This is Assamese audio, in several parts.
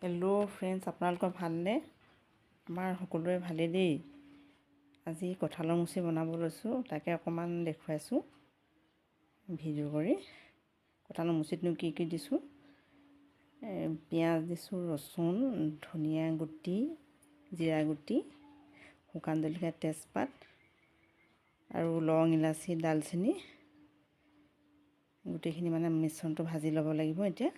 হেল্ল' ফ্ৰেণ্ডছ, আপোনালোকৰ ভালনে? আমাৰ সকলোৰে ভালেই দেই। আজি কঁঠালৰ মুচি বনাব লৈছোঁ, তাকে অকণমান দেখুৱাইছোঁ ভিডিঅ' কৰি। কঁঠালৰ মুচিতনো কি কি দিছোঁ, পিঁয়াজ দিছোঁ, ৰচুন, ধনিয়া গুটি, জিৰা গুটি, শুকান জলকীয়া, তেজপাত আৰু লং, ইলাচি, ডালচেনি, গোটেইখিনি মানে মিশ্ৰণটো ভাজি ল'ব লাগিব। এতিয়া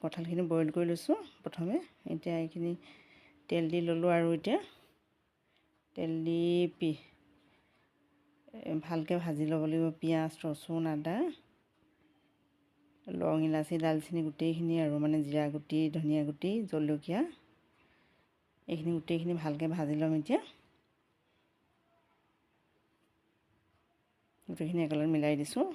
কঁঠালখিনি বইল কৰি লৈছোঁ প্ৰথমে। এতিয়া এইখিনি তেল দি ল'লোঁ আৰু এতিয়া তেল দি ভালকৈ ভাজি ল'ব লাগিব। পিঁয়াজ, ৰচুন, আদা, লং, ইলাচি, ডালচেনি গোটেইখিনি আৰু মানে জিৰা গুটি, ধনিয়া গুটি, জলকীয়া, এইখিনি গোটেইখিনি ভালকৈ ভাজি ল'ম। এতিয়া গোটেইখিনি একেলগে মিলাই দিছোঁ।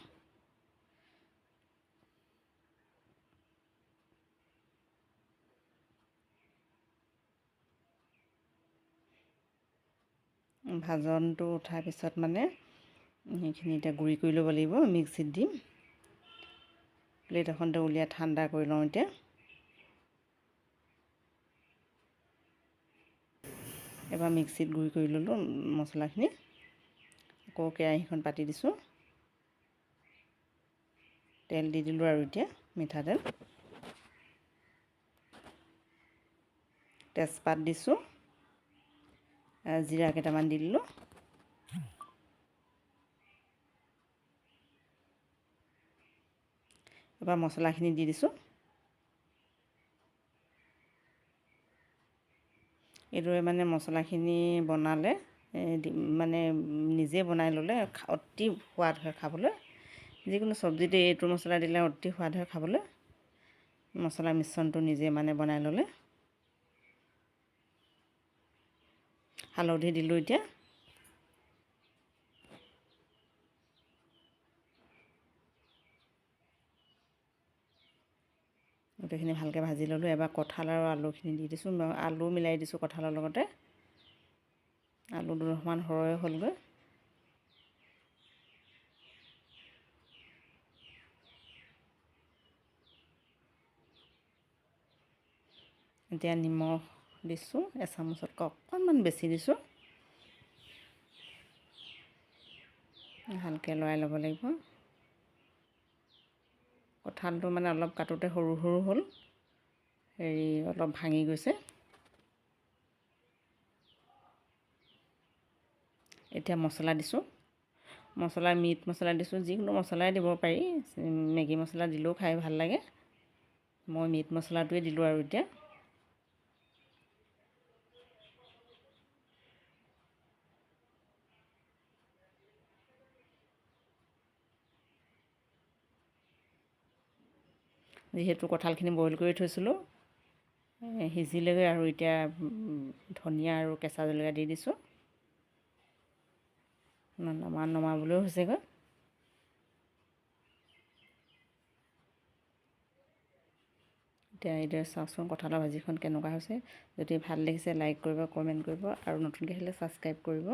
ভাজনটো উঠাৰ পিছত মানে সেইখিনি এতিয়া গুড়ি কৰি ল'ব লাগিব। মিক্সিত দিম, প্লেট এখনতে উলিয়াই ঠাণ্ডা কৰি লওঁ। এতিয়া এবাৰ মিক্সিত গুড়ি কৰি ল'লোঁ মছলাখিনি। আকৌ কেৰাহীখন পাতি দিছোঁ, তেল দি দিলোঁ আৰু এতিয়া মিঠাতেল, তেজপাত দিছোঁ, জিৰা কেইটামান দি দিলোঁ। এবাৰ মছলাখিনি দি দিছোঁ। এইদৰে মানে মছলাখিনি বনালে মানে নিজে বনাই ল'লে অতি সোৱাদ হয় খাবলৈ। যিকোনো চব্জিতে এইটো মছলা দিলে অতি সোৱাদ হয় খাবলৈ। মছলা মিশ্ৰণটো নিজে মানে বনাই ল'লে। হালধি দিলোঁ। এতিয়া গোটেইখিনি ভালকৈ ভাজি ল'লোঁ। এবাৰ কঁঠাল আৰু আলুখিনি দি দিছোঁ। আলু মিলাই দিছোঁ কঁঠালৰ লগতে। আলু দুডোখৰমান সৰহে হ'লগৈ। এতিয়া নিমখ দিছোঁ, এচামুচতকৈ অকণমান বেছি দিছোঁ। ভালকৈ লৰাই ল'ব লাগিব। কঁঠালটো মানে অলপ কাটোতে সৰু সৰু হ'ল, অলপ ভাঙি গৈছে। এতিয়া মছলা দিছোঁ। মিট মছলা দিছোঁ। যিকোনো মছলাই দিব পাৰি, মেগী মছলা দিলেও খাই ভাল লাগে। মই মিট মছলাটোৱে দিলোঁ আৰু এতিয়া যিহেতু কঁঠালখিনি বইল কৰি থৈছিলোঁ, সিজিলেগৈ আৰু এতিয়া ধনিয়া আৰু কেঁচা জলকীয়া দি দিছোঁ। নমাবলৈও হৈছেগৈ। এতিয়া এইদৰে চাওকচোন কঁঠালৰ ভাজিখন কেনেকুৱা হৈছে। যদি ভাল লাগিছে লাইক কৰিব, কমেণ্ট কৰিব আৰু নতুনকৈ আহিলে ছাবস্ক্ৰাইব কৰিব।